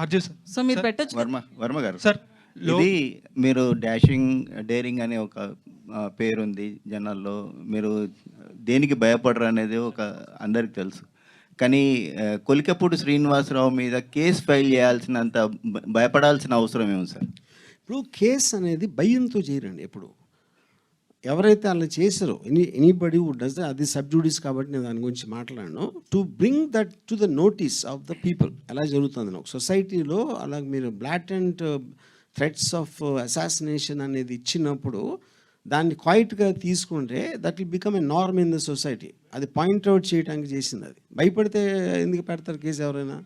Arjun sir. So మీరు పెట్టొచ్చు. వర్మ గారు సార్ ఇది మీరు డాషింగ్ డేరింగ్ అనే ఒక పేరుంది జనాల్లో, మీరు దేనికి భయపడరు అనేది ఒక అందరికి తెలుసు. కానీ కొలికపూడి శ్రీనివాసరావు మీద కేసు ఫైల్ చేయాల్సినంత భయపడాల్సిన అవసరం ఏమి సార్? ఇప్పుడు కేసు అనేది భయంతో చేయరండి. ఎప్పుడు ఎవరైతే అలా చేశారో ఎనీబడి వుడ్ డస్ అది సబ్జూడిస్ కాబట్టి నేను దాని గురించి మాట్లాడను. To bring that to the notice of the people ఎలా జరుగుతుంది ఒక సొసైటీలో. అలా మీరు బ్లాటెంట్ థ్రెట్స్ ఆఫ్ అసాసినేషన్ అనేది ఇచ్చినప్పుడు దాన్ని క్వైట్గా తీసుకుంటే that will become a norm in the society. అది పాయింట్అవుట్ చేయడానికి చేసింది. అది భయపడితే ఎందుకు పెడతారు కేసు? ఎవరైనా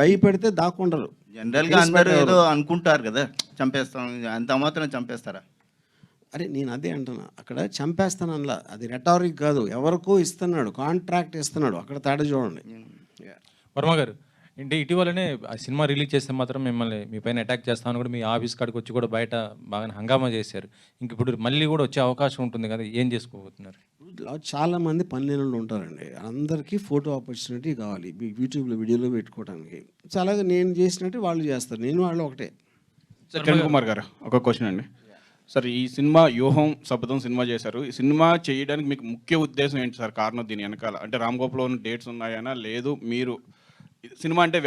భయపడితే దాక్కుండరు. జనరల్గా అందరూ ఏదో అనుకుంటారు కదా, చంపేస్తాం, అంత మాత్రం చంపేస్తారా? అరే నేను అదే అంటున్నా, అక్కడ చంపేస్తాను అనలా, అది రెటారిక్ కాదు. ఎవరికో ఇస్తున్నాడు, కాంట్రాక్ట్ ఇస్తున్నాడు, అక్కడ తేడా చూడండి. వర్మ గారు అంటే ఇటీవలనే ఆ సినిమా రిలీజ్ చేస్తే మాత్రం మిమ్మల్ని మీ పైన అటాక్ చేస్తామని కూడా మీ ఆఫీస్ కాడికి వచ్చి కూడా బయట బాగా హంగామా చేశారు. ఇంక ఇప్పుడు మళ్ళీ కూడా వచ్చే అవకాశం ఉంటుంది కదా, ఏం చేసుకోబోతున్నారు? చాలామంది పనిలేని ఉంటారండి, అందరికీ ఫోటో ఆపర్చునిటీ కావాలి యూట్యూబ్లో వీడియోలో పెట్టుకోవడానికి. చాలాగా నేను చేసినట్టు వాళ్ళు చేస్తారు, నేను వాళ్ళు ఒకటే. సార్ కిరణ్ కుమార్ గారు ఒక క్వశ్చన్ అండి. సార్ ఈ సినిమా వ్యూహం శపథం సినిమా చేశారు, ఈ సినిమా చేయడానికి మీకు ముఖ్య ఉద్దేశం ఏంటి సార్? కారణం దీని వెనకాల అంటే రామ్ గోపాల్ ఉన్న డేట్స్ ఉన్నాయనా, లేదు మీరు సినిమా అంటే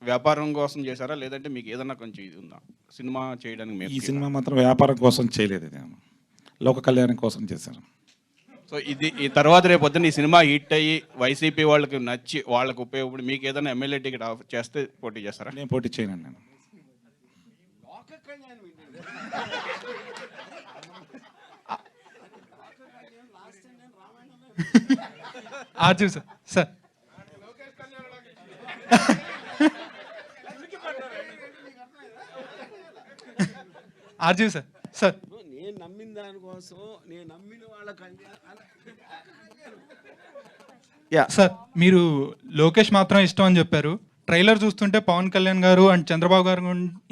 వ్యాపారం కోసం చేశారా, లేదంటే మీకు ఏదన్నా కొంచెం ఇది ఉందా సినిమా చేయడానికి? ఈ సినిమా మాత్రం వ్యాపారం కోసం చేయలేదు, లోక కళ్యాణం కోసం చేశాను. సో ఇది ఈ తర్వాత రేపు పొద్దున్న ఈ సినిమా హిట్ అయ్యి వైసీపీ వాళ్ళకి నచ్చి వాళ్ళకి ఉపయోగపడి మీకు ఏదైనా ఎమ్మెల్యే టికెట్ చేస్తే పోటీ చేస్తారా? నేను పోటీ చేయను. నేను Arjun sir. Sir Arjun sir. Sir నేను నమ్మిన దానికోసం నేను నమ్మిన వాళ్ళకి సార్ మీరు లోకేష్ మాత్రం ఇష్టం అని చెప్పారు. ట్రైలర్ చూస్తుంటే పవన్ కళ్యాణ్ గారు అండ్ చంద్రబాబు గారు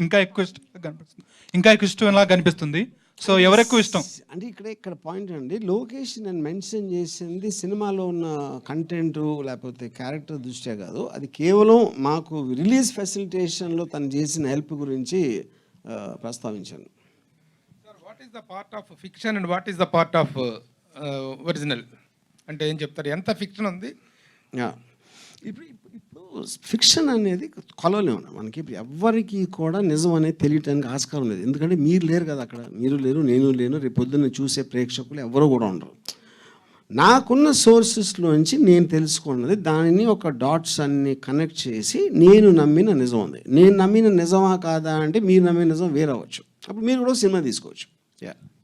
ఇంకా ఎక్కువ ఇష్టంలా కనిపిస్తుంది. సో ఎవరు ఎక్కువ ఇష్టం అంటే ఇక్కడ పాయింట్ అండి, లోకేష్ నేను మెన్షన్ చేసింది సినిమాలో ఉన్న కంటెంట్ లేకపోతే క్యారెక్టర్ దృష్ట్యా కాదు, అది కేవలం మాకు రిలీజ్ ఫెసిలిటేషన్లో తను చేసిన హెల్ప్ గురించి ప్రస్తావించాను. What is the part of fiction and what is the part of original అంటే ఏం చెప్తారు? ఎంత ఫిక్షన్ ఉంది? ఇప్పుడు ఫిక్షన్ అనేది కొలవలేము మనకి. ఇప్పుడు ఎవ్వరికి కూడా నిజం అనేది తెలియటానికి ఆస్కారం లేదు, ఎందుకంటే మీరు లేరు కదా అక్కడ, మీరు లేరు, నేను లేను, రేపు పొద్దున్న చూసే ప్రేక్షకులు ఎవరు కూడా ఉండరు. నాకున్న సోర్సెస్లోంచి నేను తెలుసుకున్నది దానిని ఒక డాట్స్ అన్ని కనెక్ట్ చేసి నేను నమ్మిన నిజం ఉంది. నేను నమ్మిన నిజమా కాదా అంటే మీరు నమ్మిన నిజం వేరవచ్చు, అప్పుడు మీరు కూడా సినిమా తీసుకోవచ్చు.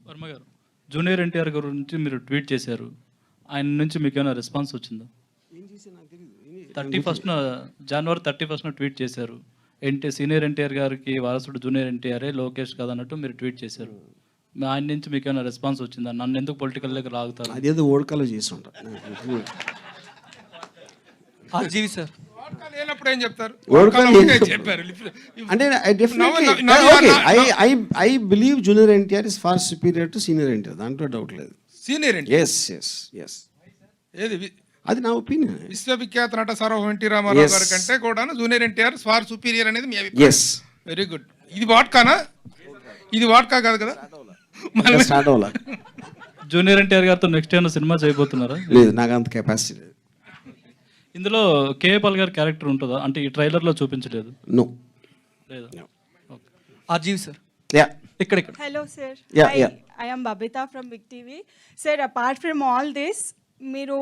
వర్మ గారు జూనియర్ ఎన్టీఆర్ గారి గురించి మీరు ట్వీట్ చేశారు, ఆయన నుంచి మీకు ఏమైనా రెస్పాన్స్ వచ్చిందా? 31st జనవరి 31st ట్వీట్ చేశారు, సీనియర్ ఎన్టీఆర్ గారికి వారసుడు జూనియర్ ఎన్టీఆర్ఏ లోకేష్ కాదు అన్నట్టు మీరు ట్వీట్ చేశారు. ఆయన నుంచి మీకు ఏమైనా రెస్పాన్స్ వచ్చిందా? నన్ను ఎందుకు పొలిటికల్ దగ్గర లాగుతారు? అదేదో ఓడకలో చేసి ఉంటారు. సార్ లేనప్పుడు ఏం చెప్తారు? అంటే I believe junior NTR is far superior to senior NTR, దాంట్లో డౌట్ లేదు. సీనియర్ ఎస్ ఏది అది నా ఒపీనియన్. విశ్వవిఖ్యాత నట సార్వభౌమ ఎన్టీ రామారావు గారి కంటే కూడా జూనియర్ ఎన్టీఆర్ ఫార్ సుపీరియర్ అనేది మీ అభిప్రాయం? Very good. ఇది వాట్కానా? ఇది వాట్కా కాదు కదా. జూనియర్ ఎన్టీఆర్ గారితో నెక్స్ట్ ఏమైనా సినిమా చేయబోతున్నారా? లేదు, నాకు అంత కెపాసిటీ లేదు. ఇందులో కేఏపాల్ గారి క్యారెక్టర్ ఉంటుందా? అంటే ఈ ట్రైలర్లో చూపించలేదు. నో లేదు. అర్జీవ్ సార్. ఇక్కడ Hello sir. I am Babita from Big TV. Sir, apart from all this, మీరు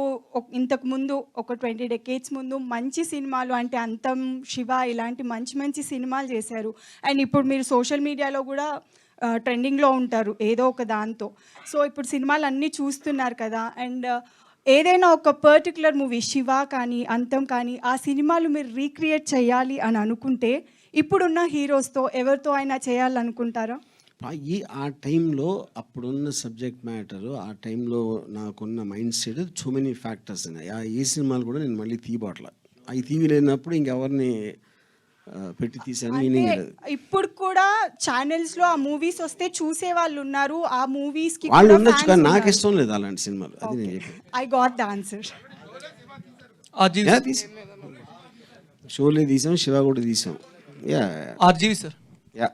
ఇంతకు ముందు ఒక 20 decades ముందు మంచి సినిమాలు అంటే అంతం, శివ ఇలాంటి మంచి మంచి సినిమాలు చేశారు. అండ్ ఇప్పుడు మీరు సోషల్ మీడియాలో కూడా ట్రెండింగ్లో ఉంటారు ఏదో ఒక దాంతో. సో ఇప్పుడు సినిమాలు అన్నీ చూస్తున్నారు కదా, అండ్ ఏదైనా ఒక పర్టికులర్ మూవీ శివ కానీ అంతం కానీ ఆ సినిమాలు మీరు రీక్రియేట్ చేయాలి అని అనుకుంటే ఇప్పుడున్న హీరోస్తో ఎవరితో అయినా చేయాలనుకుంటారా? ఆ టైంలో అప్పుడున్న సబ్జెక్ట్ మ్యాటరు, ఆ టైంలో నాకున్న mind set so many factors ఉన్నాయి. ఏ సినిమాలు కూడా నేను మళ్ళీ తీయబోట్ల, అవి తీయలేనప్పుడు ఇంకెవరిని పెట్టి తీసాను మీనింగ్ లేదు. ఇప్పుడు కూడా ఛానల్స్ లో ఆ మూవీస్ వస్తే చూసే వాళ్ళు ఉన్నారు, ఆ మూవీస్ కి వాళ్ళు ఉండొచ్చు, కానీ నాకు ఇష్టం లేదు అలాంటి సినిమాలు. అది నేను చెప్పాను. I got the answer. Sholay తీసాం, శివ కూడా తీసాం. Yeah RGV sir. యా